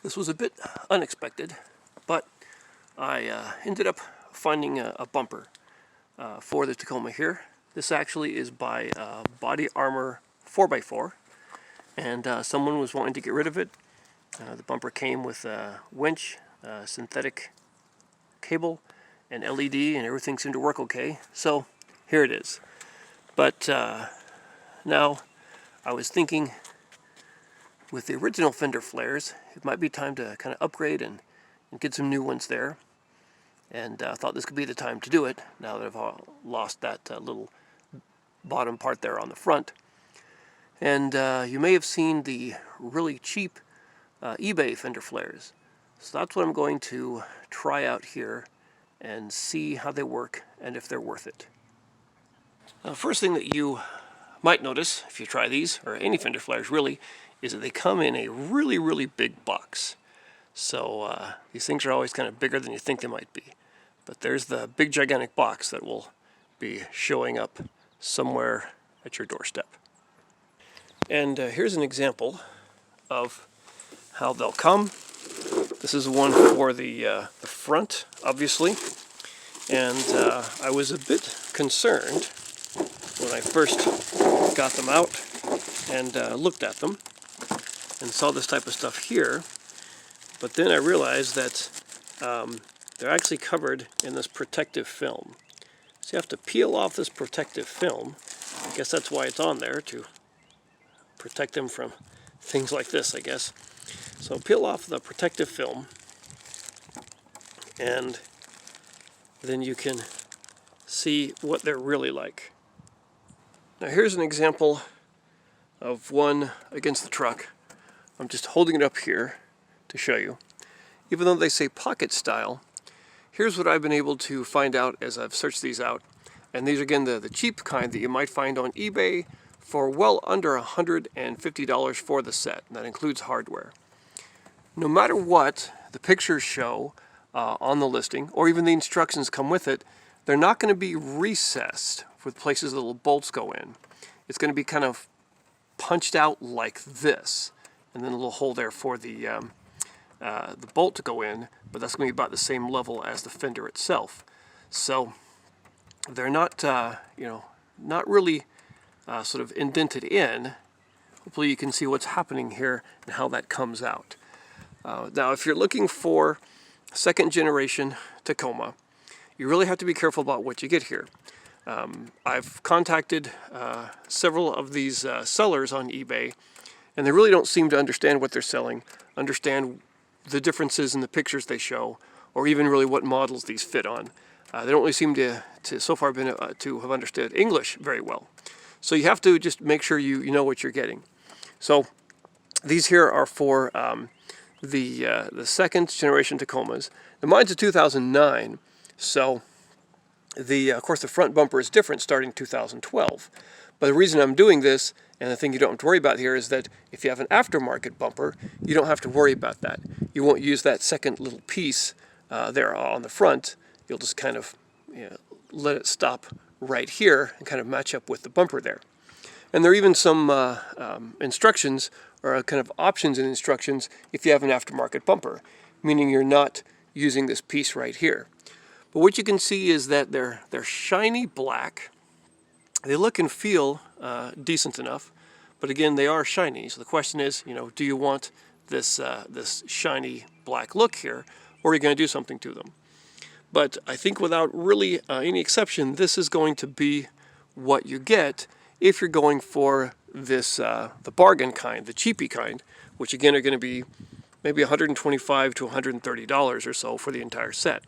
This was a bit unexpected, but I ended up finding a bumper for the Tacoma here. This actually is by Body Armor 4x4, and someone was wanting to get rid of it. The bumper came with a winch, synthetic cable, and LED, and everything seemed to work okay. So here it is. But now I was thinking, with the original Fender flares, it might be time to kind of upgrade and get some new ones there. And I thought this could be the time to do it, now that I've lost that little bottom part there on the front. And you may have seen the really cheap eBay Fender flares. So that's what I'm going to try out here and see how they work and if they're worth it. Now, the first thing that you might notice if you try these, or any Fender flares really, is that they come in a really big box. So these things are always kind of bigger than you think they might be. But there's the big gigantic box that will be showing up somewhere at your doorstep. And here's an example of how they'll come. This is one for the front, obviously. And I was a bit concerned when I first got them out and looked at them and saw this type of stuff here. But then I realized that they're actually covered in this protective film. So you have to peel off this protective film. I guess that's why it's on there, to protect them from things like this, I guess. So peel off the protective film, and then you can see what they're really like. Now here's an example of one against the truck. I'm just holding it up here to show you. Even though they say pocket style, here's what I've been able to find out as I've searched these out. And these are, again, the cheap kind that you might find on eBay for well under $150 for the set. And that includes hardware. No matter what the pictures show on the listing, or even the instructions come with it, they're not going to be recessed with places the little bolts go in. It's going to be kind of punched out like this, and then a little hole there for the bolt to go in, but that's going to be about the same level as the fender itself. So they're not, not really sort of indented in. Hopefully you can see what's happening here and how that comes out. Now, if you're looking for second generation Tacoma, you really have to be careful about what you get here. I've contacted several of these sellers on eBay, and they really don't seem to understand what they're selling, understand the differences in the pictures they show, or even really what models these fit on. They don't really seem to so far to have understood English very well. So you have to just make sure you know what you're getting. So these here are for the second generation Tacomas. Now, mine's a 2009, so of course the front bumper is different starting 2012. But the reason I'm doing this, and the thing you don't have to worry about here, is that if you have an aftermarket bumper, you don't have to worry about that. You won't use that second little piece there on the front. You'll just kind of let it stop right here and kind of match up with the bumper there. And there are even some instructions, or kind of options in instructions, if you have an aftermarket bumper, meaning you're not using this piece right here. But what you can see is that they're shiny black. They look and feel decent enough, but again, they are shiny. So the question is, do you want this this shiny black look here, or are you going to do something to them? But I think without really any exception, this is going to be what you get if you're going for this the bargain kind, the cheapy kind, which again are going to be maybe $125 to $130 or so for the entire set.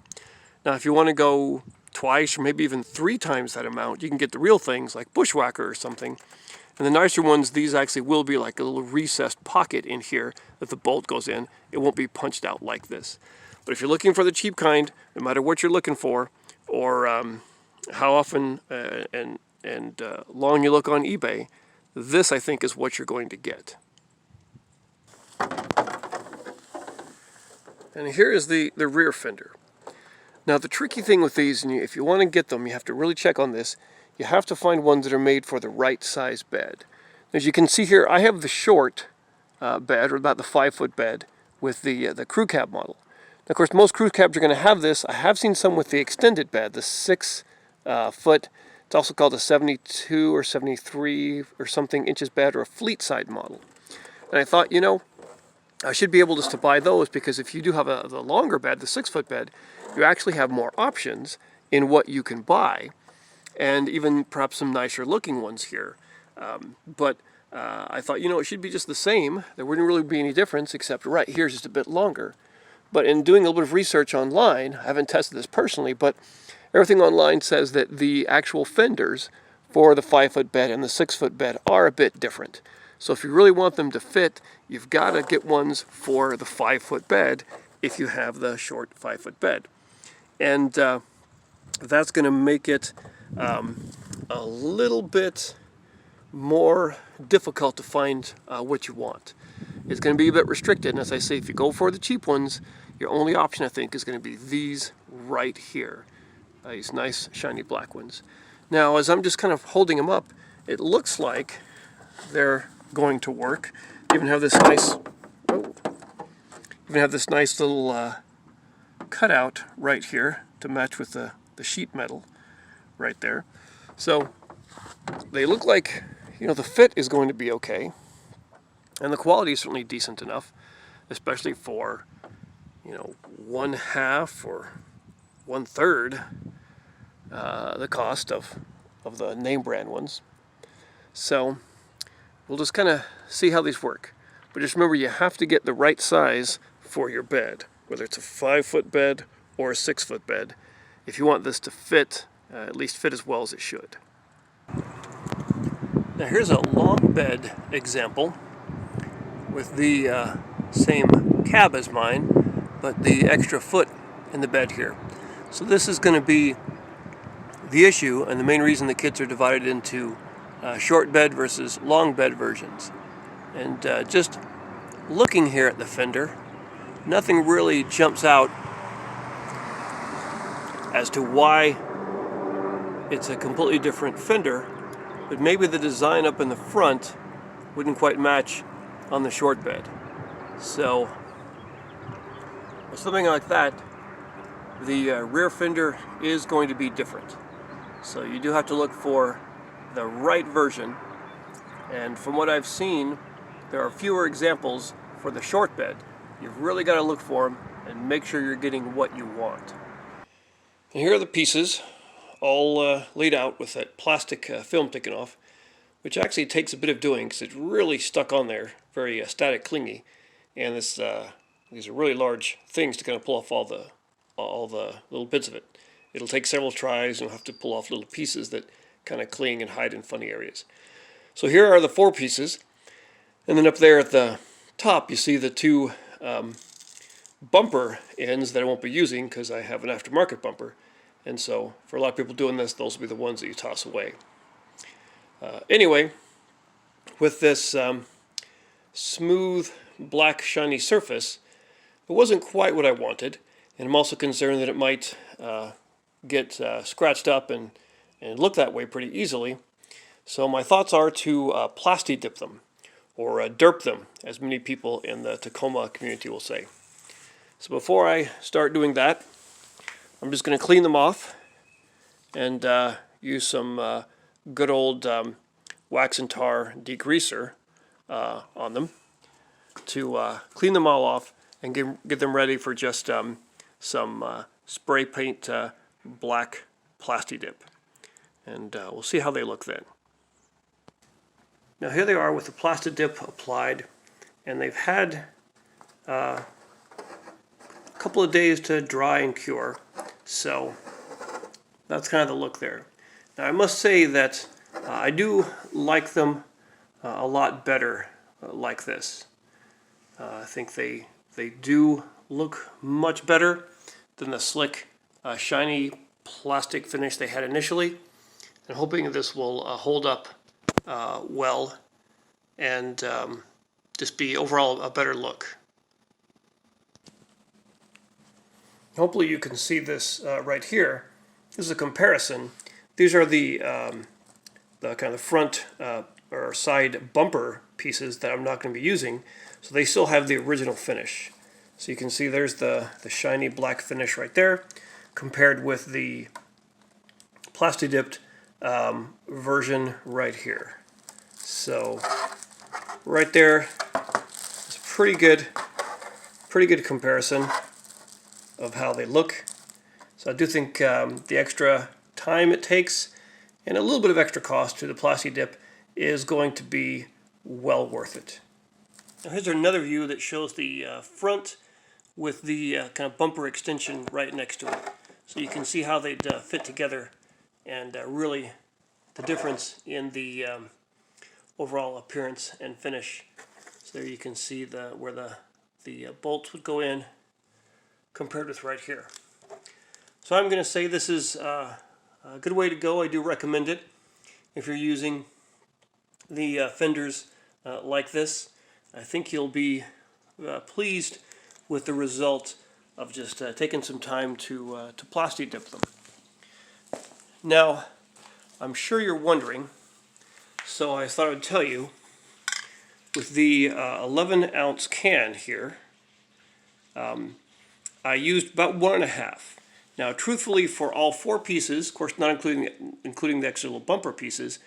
Now, if you want to go twice or maybe even 3 times that amount, you can get the real things like Bushwhacker or something. And the nicer ones, these actually will be like a little recessed pocket in here that the bolt goes in. It won't be punched out like this. But if you're looking for the cheap kind, no matter what you're looking for, or how often and long you look on eBay, this I think is what you're going to get. And here is the rear fender. Now the tricky thing with these, and if you want to get them, you have to really check on this. You have to find ones that are made for the right size bed. As you can see here, I have the short bed, or about the 5-foot bed, with the crew cab model. Of course, most crew cabs are going to have this. I have seen some with the extended bed, the 6 foot. It's also called a 72 or 73 or something inches bed, or a fleet side model. And I thought, you know, I should be able just to buy those, because if you do have the longer bed, the 6 foot bed, you actually have more options in what you can buy, and even perhaps some nicer looking ones here. But I thought, you know, it should be just the same. There wouldn't really be any difference, except right here's just a bit longer. But in doing a little bit of research online, I haven't tested this personally, but everything online says that the actual fenders for the 5 foot bed and the 6 foot bed are a bit different. So if you really want them to fit, you've got to get ones for the 5 foot bed if you have the short 5 foot bed. And that's going to make it a little bit more difficult to find what you want. It's going to be a bit restricted, and as I say, if you go for the cheap ones, your only option, I think, is going to be these right here. These nice shiny black ones. Now, as I'm just kind of holding them up, it looks like they're going to work. You even have this nice, little cutout right here to match with the sheet metal right there. So they look like, you know, the fit is going to be okay, and the quality is certainly decent enough, especially for, you know, 1/2 or 1/3 the cost of the name brand ones. So we'll just kind of see how these work. But just remember, you have to get the right size for your bed, whether it's a 5 foot bed or a 6 foot bed, if you want this to fit, at least fit as well as it should. Now here's a long bed example with the same cab as mine, but the extra foot in the bed here. So this is going to be the issue, and the main reason the kits are divided into short bed versus long bed versions. And just looking here at the fender, nothing really jumps out as to why it's a completely different fender, but maybe the design up in the front wouldn't quite match on the short bed. So with something like that, the rear fender is going to be different. So you do have to look for the right version, and from what I've seen, there are fewer examples for the short bed. You've really got to look for them and make sure you're getting what you want. And here are the pieces, all laid out with that plastic film taken off, which actually takes a bit of doing because it's really stuck on there, very static clingy, and these are really large things to kind of pull off all the little bits of it. It'll take several tries, and you'll have to pull off little pieces that kind of cling and hide in funny areas. So here are the 4 pieces, and then up there at the top you see the 2 bumper ends that I won't be using because I have an aftermarket bumper, and so for a lot of people doing this, those will be the ones that you toss away. Anyway, with this smooth black shiny surface, it wasn't quite what I wanted, and I'm also concerned that it might get scratched up and look that way pretty easily. So my thoughts are to plasti dip them, or derp them, as many people in the Tacoma community will say. So before I start doing that, I'm just going to clean them off and use some good old wax and tar degreaser on them to clean them all off and get them ready for just some spray paint black plasti dip. And we'll see how they look then. Now here they are with the plasti dip applied, and they've had a couple of days to dry and cure, so that's kind of the look there. Now I must say that I do like them a lot better like this. I think they do look much better than the slick, shiny plastic finish they had initially. I'm hoping this will hold up well and just be overall a better look. Hopefully you can see this right here. This is a comparison. These are the kind of front or side bumper pieces that I'm not going to be using, so they still have the original finish. So you can see there's the shiny black finish right there, compared with the plasti-dipped version right here. So right there is a pretty good comparison of how they look. So I do think the extra time it takes and a little bit of extra cost to the plasti-dip is going to be well worth it. Now here's another view that shows the front with the kind of bumper extension right next to it. So you can see how they'd fit together, and really the difference in the overall appearance and finish. So there you can see where the bolts would go in compared with right here. So I'm going to say this is a good way to go. I do recommend it if you're using the Fenders like this. I think you'll be pleased with the result of just taking some time to plasti dip them. Now, I'm sure you're wondering, so I thought I would tell you, with the 11-ounce can here, I used about 1.5. Now, truthfully, for all 4 pieces, of course not including the extra little bumper pieces,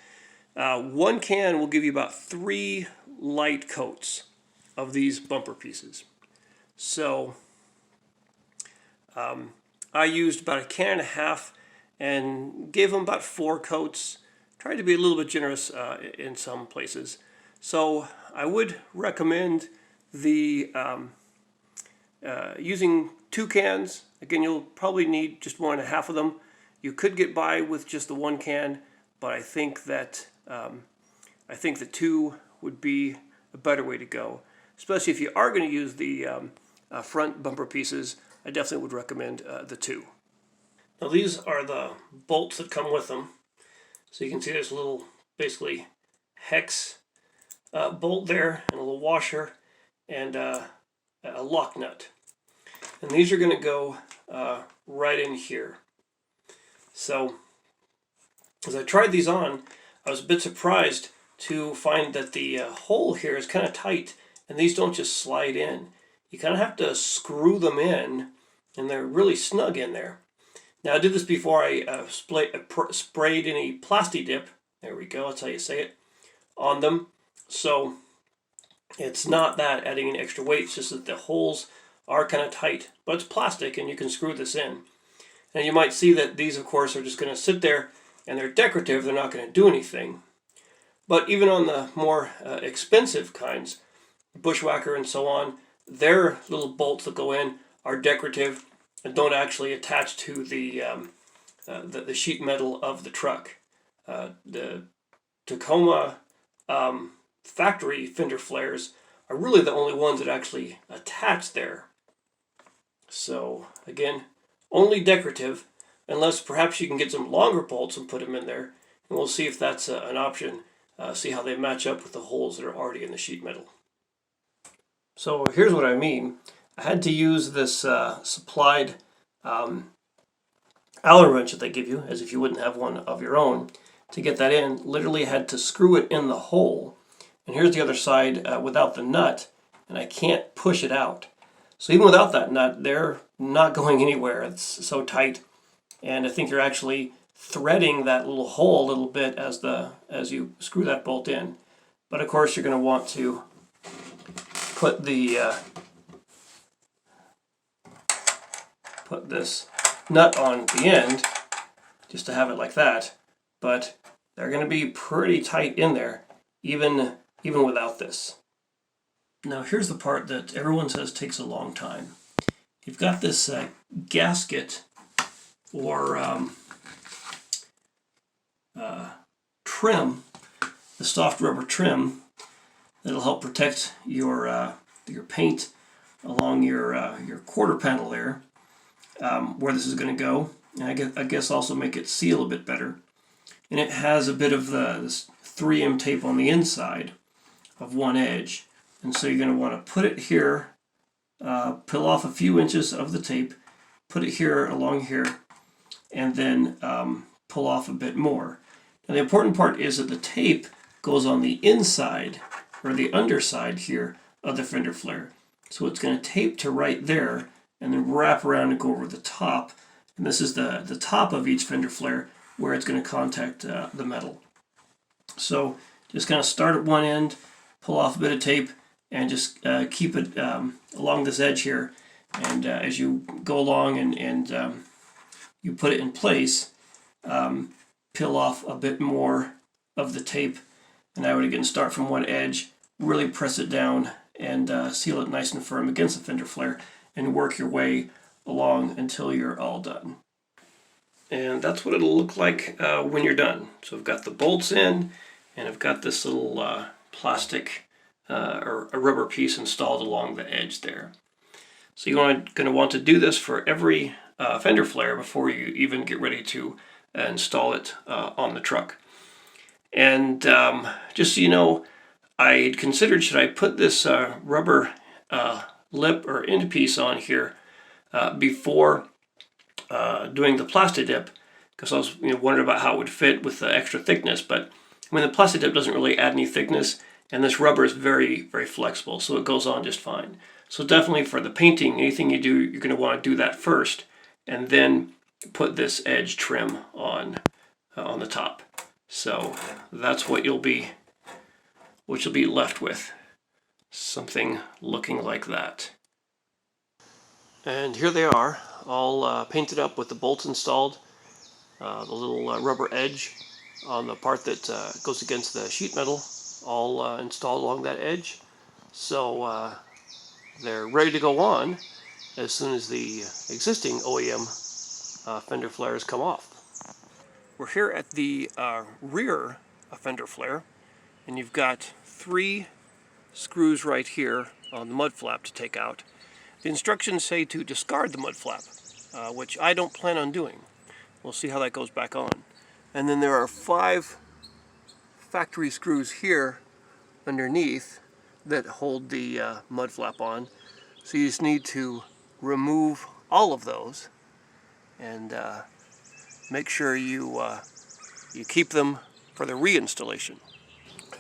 1 can will give you about 3 light coats of these bumper pieces. So I used about 1.5 cans and gave them about 4 coats. Tried to be a little bit generous in some places. So I would recommend the using 2 cans. Again, you'll probably need just 1.5 of them. You could get by with just the 1 can, but I think that the 2 would be a better way to go. Especially if you are going to use the front bumper pieces, I definitely would recommend the 2. Now these are the bolts that come with them. So you can see there's a little, basically, hex bolt there, and a little washer, and a lock nut. And these are going to go right in here. So as I tried these on, I was a bit surprised to find that the hole here is kind of tight, and these don't just slide in. You kind of have to screw them in, and they're really snug in there. Now I did this before I sprayed any plasti-dip, there we go, that's how you say it, on them. So it's not that adding any extra weight, it's just that the holes are kind of tight, but it's plastic and you can screw this in. And you might see that these, of course, are just going to sit there and they're decorative, they're not going to do anything. But even on the more expensive kinds, Bushwhacker and so on, their little bolts that go in are decorative and don't actually attach to the sheet metal of the truck. The Tacoma factory fender flares are really the only ones that actually attach there. So again, only decorative, unless perhaps you can get some longer bolts and put them in there, and we'll see if that's an option. See how they match up with the holes that are already in the sheet metal. So here's what I mean. I had to use this supplied Allen wrench that they give you, as if you wouldn't have one of your own, to get that in. Literally had to screw it in the hole. And here's the other side without the nut, and I can't push it out. So even without that nut, they're not going anywhere. It's so tight, and I think you're actually threading that little hole a little bit as you screw that bolt in. But of course, you're going to want to put this nut on the end just to have it like that. But they're going to be pretty tight in there, even without this. Now here's the part that everyone says takes a long time. You've got this gasket or trim, the soft rubber trim that'll help protect your paint along your quarter panel there, where this is going to go, and I guess also make it seal a bit better. And it has a bit of this 3M tape on the inside of one edge, and so you're going to want to put it here, peel off a few inches of the tape, put it here along here, and then pull off a bit more. And the important part is that the tape goes on the inside, or the underside here, of the fender flare. So it's going to tape to right there and then wrap around and go over the top. And this is the top of each fender flare where it's going to contact the metal. So just kind of start at one end, pull off a bit of tape, and just keep it along this edge here. And as you go along and you put it in place, peel off a bit more of the tape. And I would again start from one edge, really press it down, and seal it nice and firm against the fender flare, and work your way along until you're all done. And that's what it'll look like when you're done. So I've got the bolts in, and I've got this little plastic or a rubber piece installed along the edge there. So you're going to want to do this for every fender flare before you even get ready to install it on the truck. And just so you know, I considered, should I put this rubber lip or end piece on here before doing the plastic dip, because I was wondering about how it would fit with the extra thickness. But I mean, the plastic dip doesn't really add any thickness, and this rubber is very, very flexible, so it goes on just fine. So definitely for the painting, anything you do, you're going to want to do that first, and then put this edge trim on the top. So that's what you'll be left with, something looking like that. And here they are, all painted up with the bolts installed, the little rubber edge on the part that goes against the sheet metal, all installed along that edge. So they're ready to go on as soon as the existing OEM fender flares come off. We're here at the rear fender flare, and you've got 3 screws right here on the mud flap to take out. The instructions say to discard the mud flap, which I don't plan on doing. We'll see how that goes back on. And then there are 5 factory screws here underneath that hold the mud flap on. So you just need to remove all of those and make sure you keep them for the reinstallation.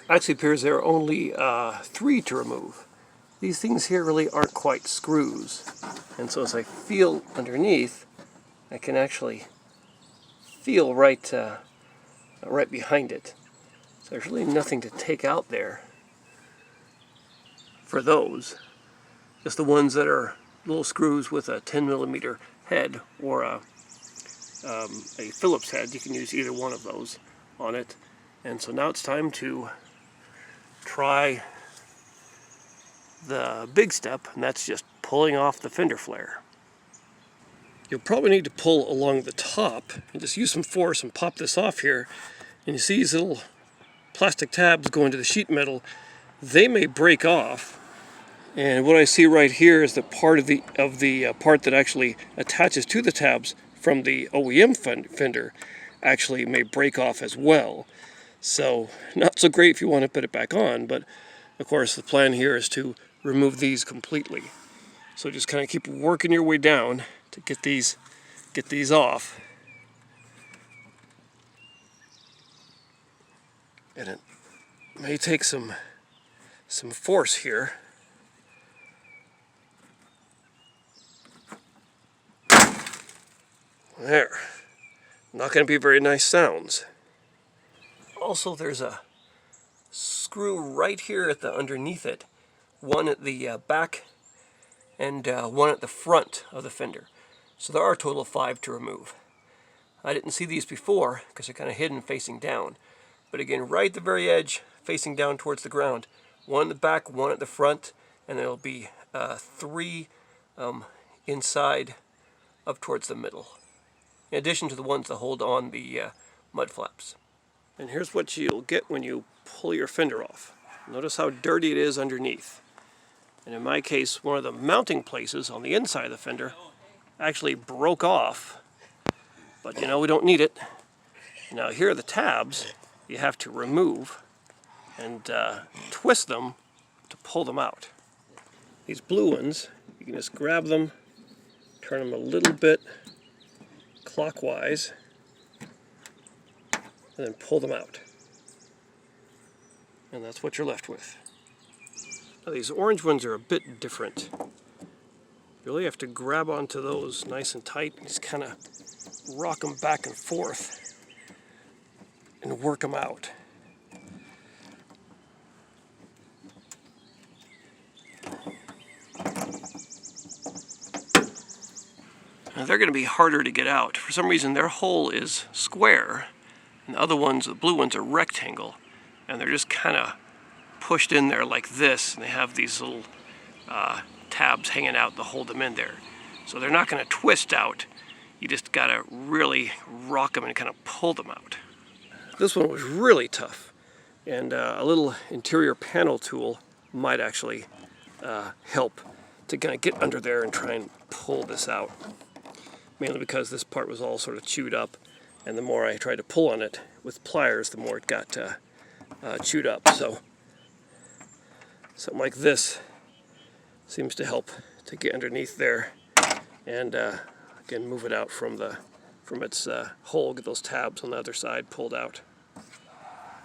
Actually appears there are only 3 to remove. These things here really aren't quite screws, and so as I feel underneath, I can actually feel right behind it. So there's really nothing to take out there for those. Just the ones that are little screws with a 10mm head or a Phillips head. You can use either one of those on it. And so now it's time to try the big step, and that's just pulling off the fender flare. You'll probably need to pull along the top and just use some force and pop this off here. And you see these little plastic tabs going to the sheet metal. They may break off. And what I see right here is the part of the part that actually attaches to the tabs from the OEM fender actually may break off as well. So not so great if you want to put it back on, but of course the plan here is to remove these completely. So just kind of keep working your way down to get these off. And it may take some force here. There. Not going to be very nice sounds. Also, there's a screw right here at the underneath it. One at the back and one at the front of the fender. So there are a total of 5 to remove. I didn't see these before because they're kind of hidden facing down. But again, right at the very edge, facing down towards the ground. One at the back, one at the front, and there'll be 3 inside up towards the middle, in addition to the ones that hold on the mud flaps. And here's what you'll get when you pull your fender off. Notice how dirty it is underneath. And in my case, one of the mounting places on the inside of the fender actually broke off. But we don't need it. Now here are the tabs you have to remove and twist them to pull them out. These blue ones, you can just grab them, turn them a little bit clockwise, and then pull them out. And that's what you're left with. Now these orange ones are a bit different. You really have to grab onto those nice and tight and just kind of rock them back and forth and work them out. Now they're going to be harder to get out. For some reason their hole is square and the other ones, the blue ones, are rectangle, and they're just kind of pushed in there like this, and they have these little tabs hanging out to hold them in there. So they're not going to twist out. You just got to really rock them and kind of pull them out. This one was really tough, and a little interior panel tool might actually help to kind of get under there and try and pull this out. Mainly because this part was all sort of chewed up, and the more I tried to pull on it with pliers, the more it got chewed up. So something like this seems to help to get underneath there and again move it out from its hole, get those tabs on the other side pulled out.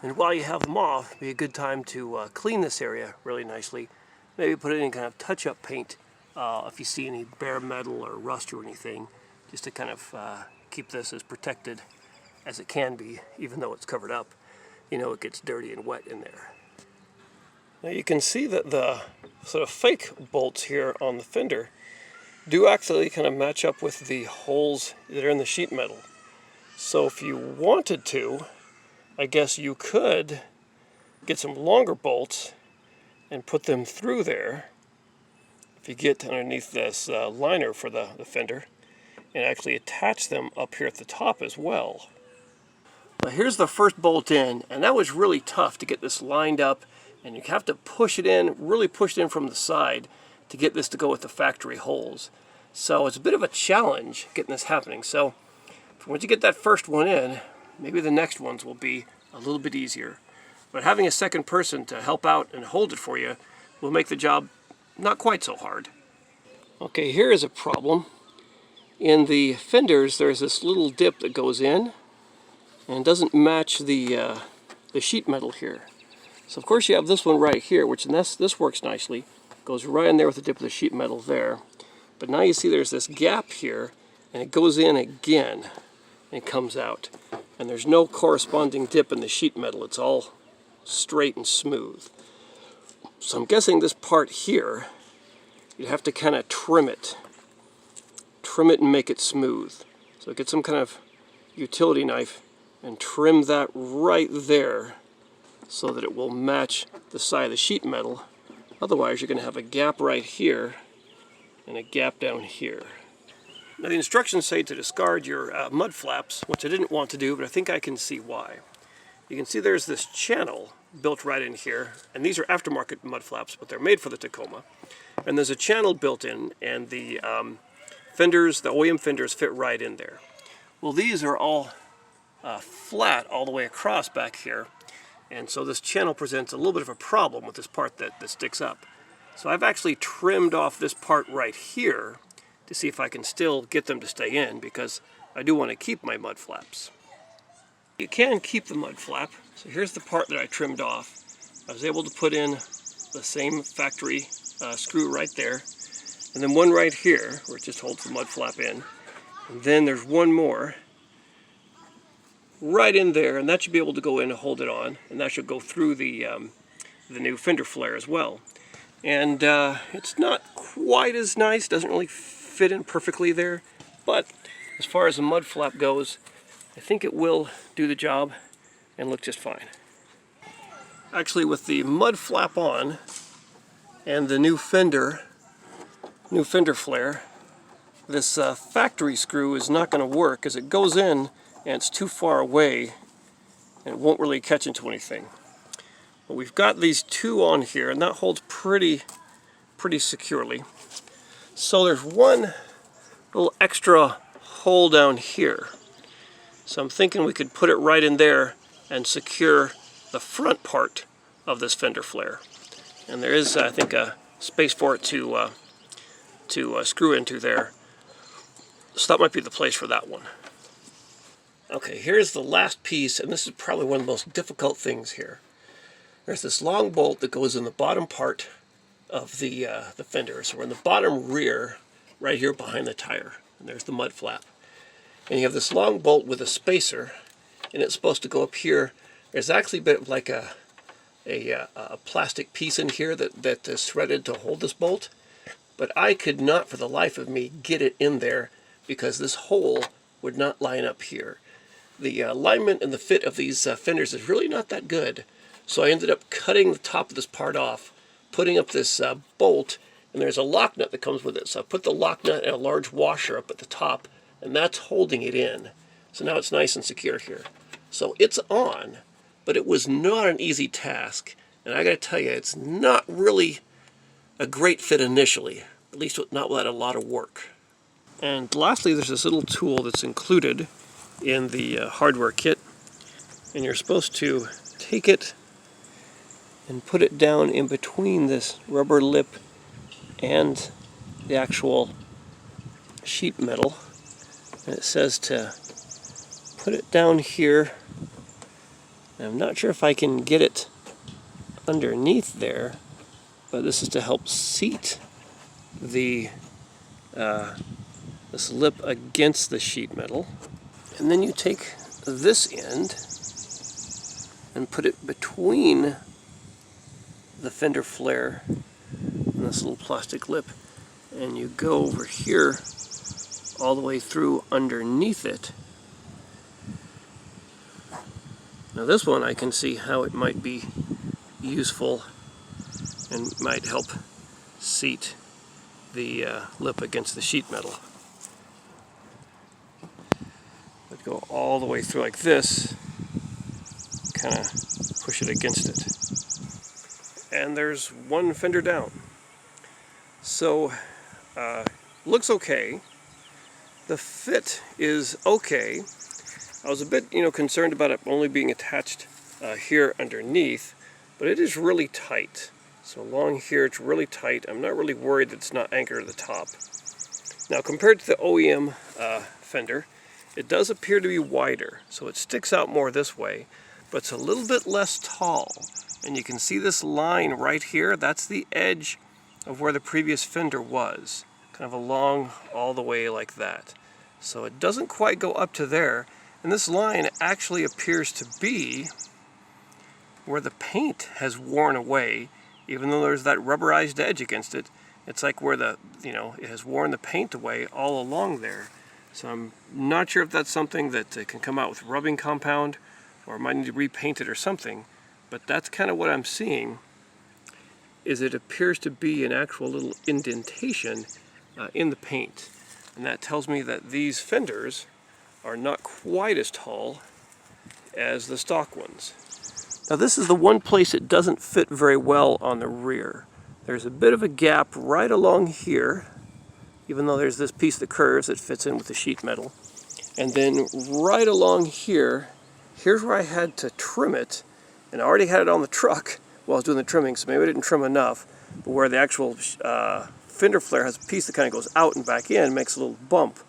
And while you have them off, it'd be a good time to clean this area really nicely. Maybe put any kind of touch-up paint if you see any bare metal or rust or anything, just to kind of keep this as protected as it can be, even though it's covered up. You know, it gets dirty and wet in there. Now you can see that the sort of fake bolts here on the fender do actually kind of match up with the holes that are in the sheet metal. So if you wanted to, I guess you could get some longer bolts and put them through there if you get underneath this liner for the fender, and actually attach them up here at the top as well. Now here's the first bolt in, and that was really tough to get this lined up, and you have to push it in, really push it in from the side to get this to go with the factory holes. So it's a bit of a challenge getting this happening. So once you get that first one in, maybe the next ones will be a little bit easier. But having a second person to help out and hold it for you will make the job not quite so hard. Okay, here is a problem. In the fenders, there's this little dip that goes in and doesn't match the sheet metal here. So of course you have this one right here, which this works nicely. Goes right in there with the dip of the sheet metal there. But now you see there's this gap here, and it goes in again and comes out. And there's no corresponding dip in the sheet metal. It's all straight and smooth. So I'm guessing this part here, you'd have to kind of trim it and make it smooth. So get some kind of utility knife and trim that right there so that it will match the side of the sheet metal. Otherwise you're going to have a gap right here and a gap down here. Now the instructions say to discard your mud flaps, which I didn't want to do, but I think I can see why. You can see there's this channel built right in here, and these are aftermarket mud flaps, but they're made for the Tacoma. And there's a channel built in, and the fenders, the OEM fenders, fit right in there. Well, these are all flat all the way across back here, and so this channel presents a little bit of a problem with this part that sticks up. So I've actually trimmed off this part right here to see if I can still get them to stay in, because I do want to keep my mud flaps. You can keep the mud flap. So here's the part that I trimmed off. I was able to put in the same factory screw right there, and then one right here where it just holds the mud flap in, and then there's one more right in there, and that should be able to go in and hold it on, and that should go through the new fender flare as well. And it's not quite as nice, doesn't really fit in perfectly there, but as far as the mud flap goes, I think it will do the job and look just fine. Actually, with the mud flap on and the new fender flare, this factory screw is not going to work, as it goes in and it's too far away and it won't really catch into anything. But we've got these two on here, and that holds pretty securely. So there's one little extra hole down here. So I'm thinking we could put it right in there and secure the front part of this fender flare. And there is, I think, a space for it to screw into there. So that might be the place for that one. Okay, here's the last piece, and this is probably one of the most difficult things here. There's this long bolt that goes in the bottom part of the fender. So we're in the bottom rear, right here behind the tire, and there's the mud flap. And you have this long bolt with a spacer, and it's supposed to go up here. There's actually a bit of like a plastic piece in here that is threaded to hold this bolt, but I could not for the life of me get it in there because this hole would not line up here. The alignment and the fit of these fenders is really not that good, so I ended up cutting the top of this part off, putting up this bolt, and there's a lock nut that comes with it. So I put the lock nut and a large washer up at the top, and that's holding it in. So now it's nice and secure here. So it's on, but it was not an easy task, and I gotta tell you, it's not really a great fit initially, at least not without a lot of work. And lastly, there's this little tool that's included in the hardware kit, and you're supposed to take it and put it down in between this rubber lip and the actual sheet metal, and it says to put it down here. I'm not sure if I can get it underneath there, but this is to help seat the this lip against the sheet metal. And then you take this end and put it between the fender flare and this little plastic lip, and you go over here all the way through underneath it. Now this one I can see how it might be useful and might help seat the lip against the sheet metal. But go all the way through like this, kind of push it against it. And there's one fender down. So, looks okay. The fit is okay. I was a bit, concerned about it only being attached here underneath, but it is really tight. So along here it's really tight. I'm not really worried that it's not anchored at the top. Now compared to the OEM fender, it does appear to be wider, so it sticks out more this way, but it's a little bit less tall. And you can see this line right here, that's the edge of where the previous fender was. Kind of along all the way like that. So it doesn't quite go up to there, and this line actually appears to be where the paint has worn away. Even though there's that rubberized edge against it, it's like where it has worn the paint away all along there. So I'm not sure if that's something that can come out with rubbing compound, or might need to repaint it or something, but that's kind of what I'm seeing, is it appears to be an actual little indentation in the paint. And that tells me that these fenders are not quite as tall as the stock ones. Now this is the one place it doesn't fit very well on the rear. There's a bit of a gap right along here, even though there's this piece that curves that fits in with the sheet metal. And then right along here, here's where I had to trim it, and I already had it on the truck while I was doing the trimming, so maybe I didn't trim enough, but where the actual fender flare has a piece that kind of goes out and back in, makes a little bump.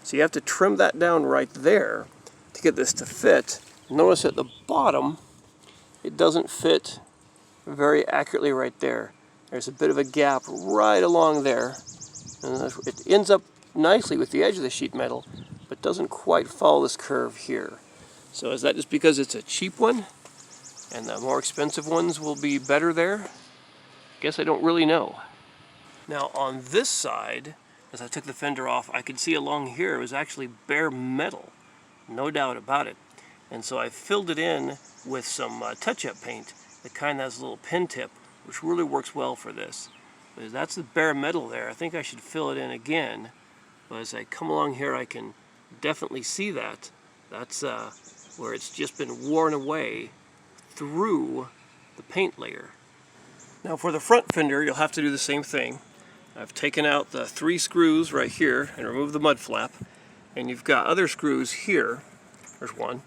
So you have to trim that down right there to get this to fit. Notice at the bottom, it doesn't fit very accurately right there. There's a bit of a gap right along there. And it ends up nicely with the edge of the sheet metal, but doesn't quite follow this curve here. So is that just because it's a cheap one and the more expensive ones will be better there? Guess I don't really know. Now on this side, as I took the fender off, I could see along here it was actually bare metal, no doubt about it. And so I filled it in with some touch-up paint that kind of has a little pin tip, which really works well for this. But that's the bare metal there. I think I should fill it in again. But as I come along here, I can definitely see that. That's where it's just been worn away through the paint layer. Now for the front fender, you'll have to do the same thing. I've taken out the 3 screws right here and removed the mud flap. And you've got other screws here. There's one.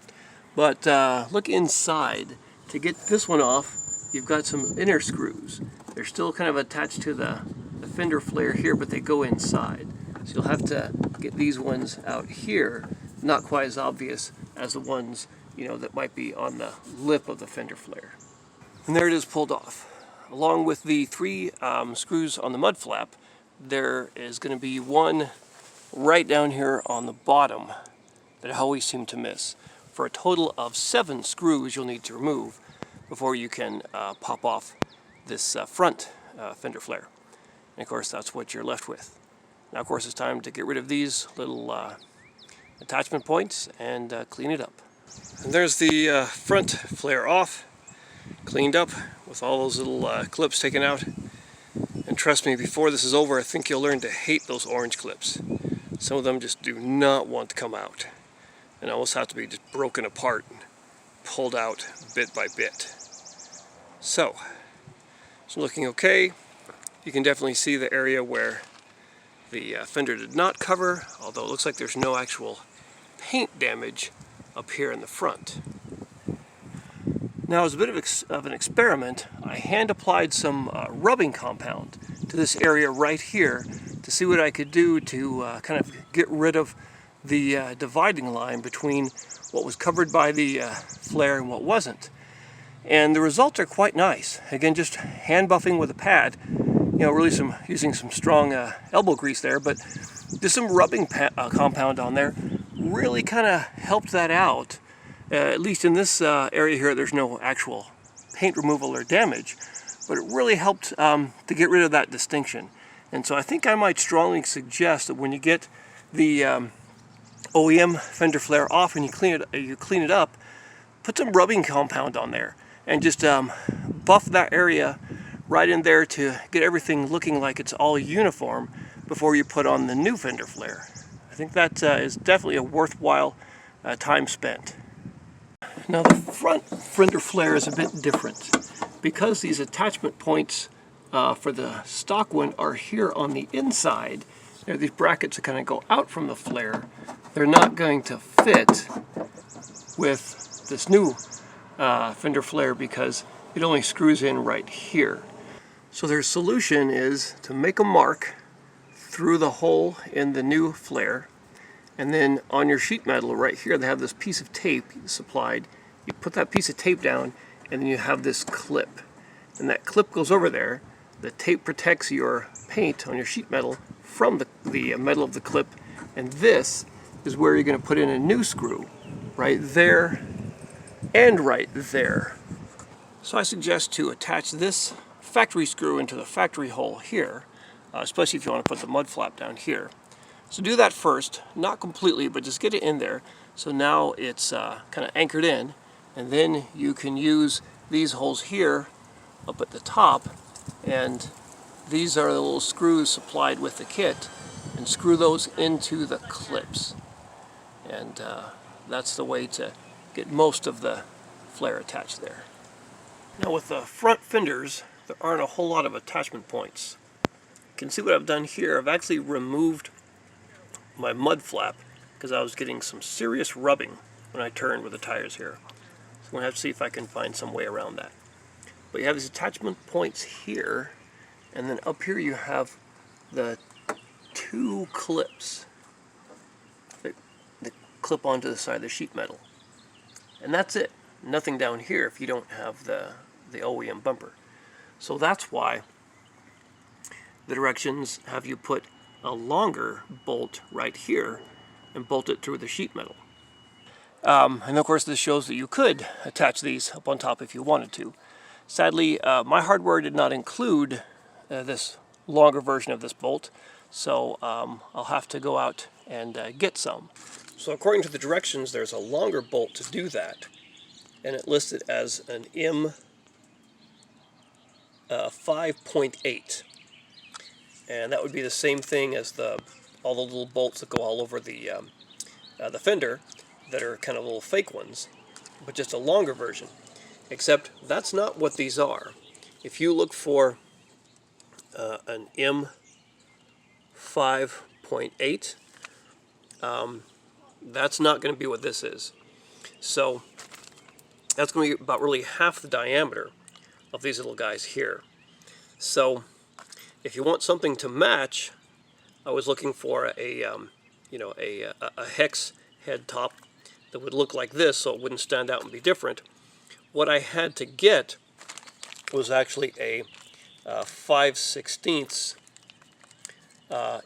But look inside. To get this one off, you've got some inner screws. They're still kind of attached to the fender flare here, but they go inside. So you'll have to get these ones out here, not quite as obvious as the ones that might be on the lip of the fender flare. And there it is pulled off. along with the 3 screws on the mud flap, there is going to be one right down here on the bottom that I always seem to miss. For a total of 7 screws you'll need to remove before you can pop off this front fender flare. And of course that's what you're left with. Now of course it's time to get rid of these little attachment points and clean it up. And there's the front flare off, cleaned up with all those little clips taken out. And trust me, before this is over, I think you'll learn to hate those orange clips. Some of them just do not want to come out and almost have to be just broken apart and pulled out bit by bit. So, it's looking okay. You can definitely see the area where the fender did not cover, although it looks like there's no actual paint damage up here in the front. Now, as a bit of an experiment, I hand applied some rubbing compound to this area right here to see what I could do to kind of get rid of the dividing line between what was covered by the flare and what wasn't. And the results are quite nice. Again, just hand buffing with a pad, you know, really using some strong elbow grease there, but just some rubbing compound on there really kind of helped that out. At least in this area here, there's no actual paint removal or damage, but it really helped to get rid of that distinction. And so I think I might strongly suggest that when you get the OEM fender flare off and you clean it up, put some rubbing compound on there and just buff that area right in there to get everything looking like it's all uniform before you put on the new fender flare. I think that is definitely a worthwhile time spent. Now the front fender flare is a bit different. Because these attachment points for the stock one are here on the inside, there are these brackets that kind of go out from the flare. They're not going to fit with this new fender flare because it only screws in right here. So their solution is to make a mark through the hole in the new flare, and then on your sheet metal right here they have this piece of tape supplied. You put that piece of tape down and then you have this clip, and that clip goes over there. The tape protects your paint on your sheet metal from the metal of the clip, and this is where you're going to put in a new screw right there and right there. So I suggest to attach this factory screw into the factory hole here, especially if you want to put the mud flap down here. So do that first, not completely, but just get it in there. So now it's kind of anchored in, and then you can use these holes here up at the top, and these are the little screws supplied with the kit, and screw those into the clips. And that's the way to get most of the flare attached there. Now with the front fenders, there aren't a whole lot of attachment points. You can see what I've done here. I've actually removed my mud flap because I was getting some serious rubbing when I turned with the tires here. So I'm going to have to see if I can find some way around that. But you have these attachment points here, and then up here you have the 2 clips that clip onto the side of the sheet metal. And that's it. Nothing down here if you don't have the OEM bumper. So that's why the directions have you put a longer bolt right here and bolt it through the sheet metal. And of course this shows that you could attach these up on top if you wanted to. Sadly, my hardware did not include this longer version of this bolt, so I'll have to go out and get some. So according to the directions, there's a longer bolt to do that, and it listed as an M5.8. And that would be the same thing as all the little bolts that go all over the fender that are kind of little fake ones, but just a longer version. Except that's not what these are. If you look for an M5.8, that's not going to be what this is. So that's going to be about really half the diameter of these little guys here. So if you want something to match, I was looking for a hex head top that would look like this, so it wouldn't stand out and be different. What I had to get was actually a 5/16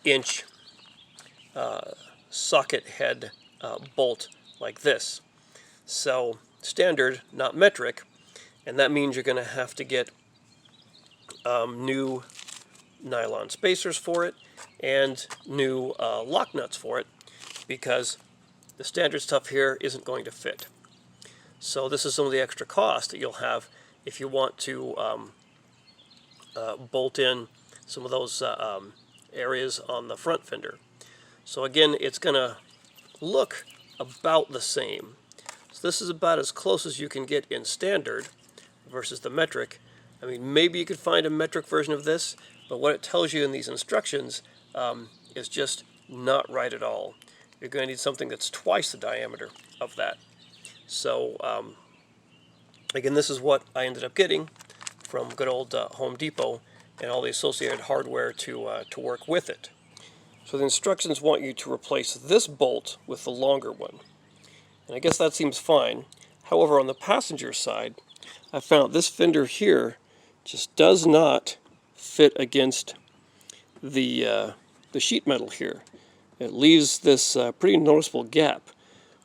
inch socket head bolt like this. So standard, not metric, and that means you're going to have to get new nylon spacers for it and new lock nuts for it, because the standard stuff here isn't going to fit. So this is some of the extra cost that you'll have if you want to bolt in some of those areas on the front fender. So again, it's going to look about the same. So this is about as close as you can get in standard versus the metric. I mean, maybe you could find a metric version of this, but what it tells you in these instructions is just not right at all. You're going to need something that's twice the diameter of that. So again, this is what I ended up getting from good old Home Depot and all the associated hardware to work with it. So the instructions want you to replace this bolt with the longer one. And I guess that seems fine. However, on the passenger side, I found this fender here just does not fit against the sheet metal here. It leaves this pretty noticeable gap,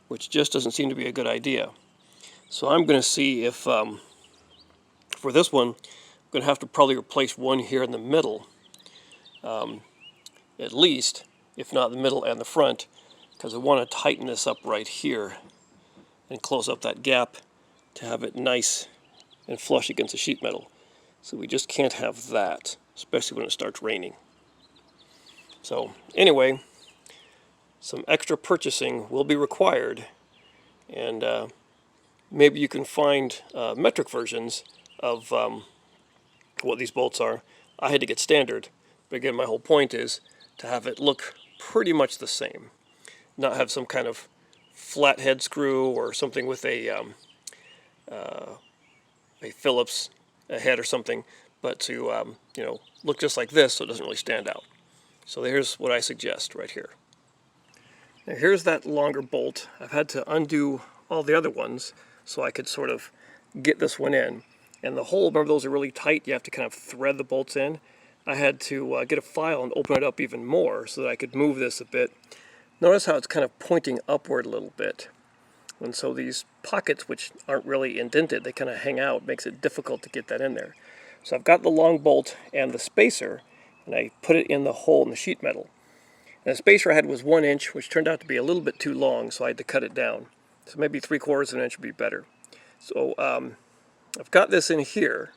which just doesn't seem to be a good idea. So I'm going to see if, for this one, I'm going to have to probably replace one here in the middle, at least, if not the middle and the front, because I want to tighten this up right here and close up that gap to have it nice and flush against the sheet metal. So we just can't have that, especially when it starts raining. So anyway, some extra purchasing will be required, and maybe you can find metric versions of what these bolts are. I had to get standard, but again, my whole point is to have it look pretty much the same, not have some kind of flathead screw or something with a Phillips head or something, but to you know, look just like this so it doesn't really stand out. So here's what I suggest right here. Now here's that longer bolt. I've had to undo all the other ones so I could sort of get this one in. And the hole, remember those are really tight, you have to kind of thread the bolts in. I had to get a file and open it up even more so that I could move this a bit. Notice how it's kind of pointing upward a little bit. And so these pockets, which aren't really indented, they kind of hang out, makes it difficult to get that in there. So I've got the long bolt and the spacer, and I put it in the hole in the sheet metal. And the spacer I had was 1 inch, which turned out to be a little bit too long, so I had to cut it down. So maybe 3/4 of an inch would be better. So I've got this in here,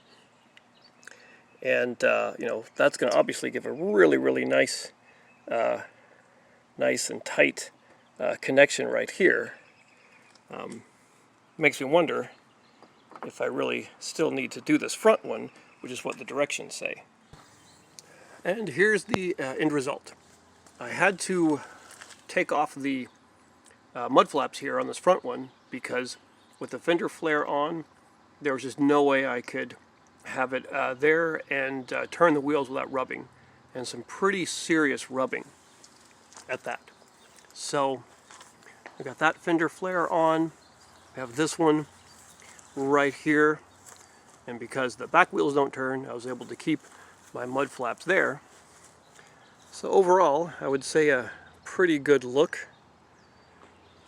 and you know, that's going to obviously give a really, really nice, nice and tight connection right here. Makes me wonder if I really still need to do this front one, which is what the directions say. And here's the end result. I had to take off the mud flaps here on this front one because with the fender flare on, there was just no way I could have it there and turn the wheels without rubbing, and some pretty serious rubbing at that. So I got that fender flare on. I have this one right here, and because the back wheels don't turn, I was able to keep my mud flaps there. So overall, I would say a pretty good look.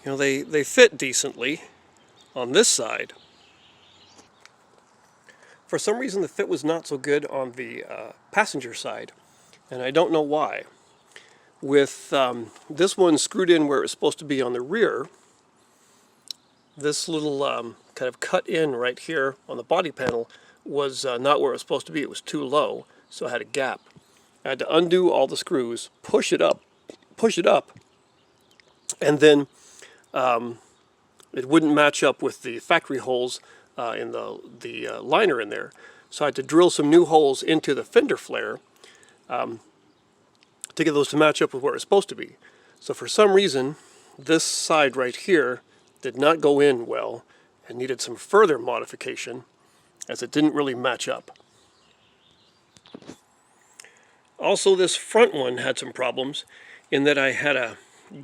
You know, they fit decently on this side. For some reason, the fit was not so good on the passenger side, and I don't know why. With this one screwed in where it was supposed to be on the rear, this little kind of cut in right here on the body panel was not where it was supposed to be. It was too low, so I had a gap. I had to undo all the screws, push it up, and then it wouldn't match up with the factory holes in the liner in there. So I had to drill some new holes into the fender flare to get those to match up with where it's supposed to be. So for some reason, this side right here did not go in well and needed some further modification, as it didn't really match up. Also, this front one had some problems in that I had a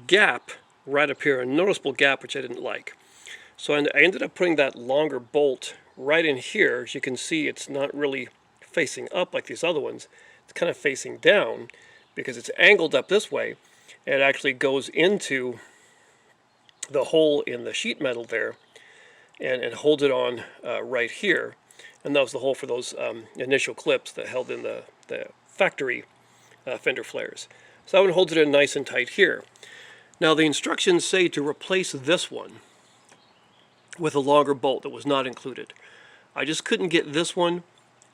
gap right up here, a noticeable gap which I didn't like. So I ended up putting that longer bolt right in here, as you can see, it's not really facing up like these other ones. It's kind of facing down because it's angled up this way. It actually goes into the hole in the sheet metal there and holds it on right here. And that was the hole for those initial clips that held in the factory Fender flares. So that one holds it in nice and tight here. Now the instructions say to replace this one with a longer bolt that was not included. I just couldn't get this one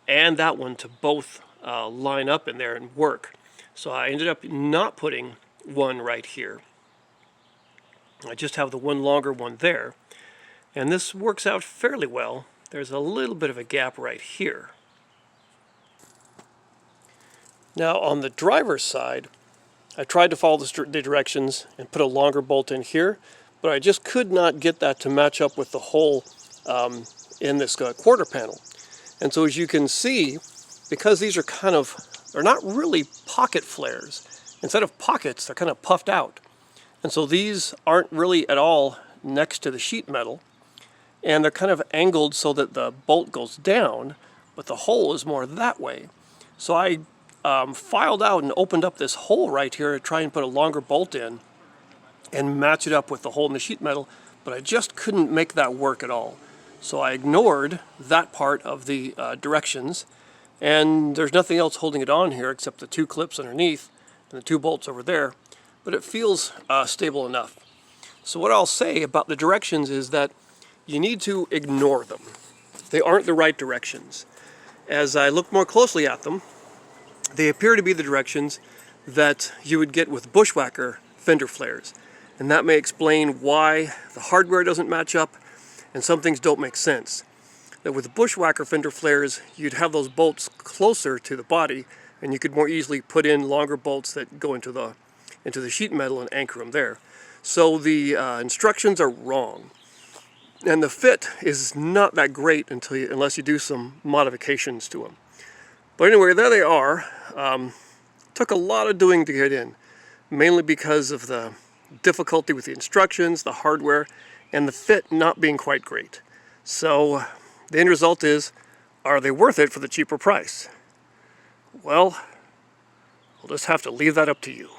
and that one to both line up in there and work. So I ended up not putting one right here. I just have the one longer one there. And this works out fairly well. There's a little bit of a gap right here. Now on the driver's side, I tried to follow the directions and put a longer bolt in here, but I just could not get that to match up with the hole in this quarter panel. And so as you can see, because these are they're not really pocket flares. Instead of pockets, they're kind of puffed out. And so these aren't really at all next to the sheet metal. And they're kind of angled so that the bolt goes down, but the hole is more that way. So I filed out and opened up this hole right here to try and put a longer bolt in and match it up with the hole in the sheet metal, but I just couldn't make that work at all. So I ignored that part of the directions, and there's nothing else holding it on here except the two clips underneath and the two bolts over there, but it feels stable enough. So what I'll say about the directions is that you need to ignore them. They aren't the right directions. As I look more closely at them, they appear to be the directions that you would get with bushwhacker Fender flares. And that may explain why the hardware doesn't match up and some things don't make sense. That with the bushwhacker Fender flares, you'd have those bolts closer to the body and you could more easily put in longer bolts that go into the sheet metal and anchor them there. So the instructions are wrong. And the fit is not that great unless you do some modifications to them. But anyway, there they are. Took a lot of doing to get in, mainly because of the difficulty with the instructions, the hardware, and the fit not being quite great. So the end result is, are they worth it for the cheaper price? Well, we'll just have to leave that up to you.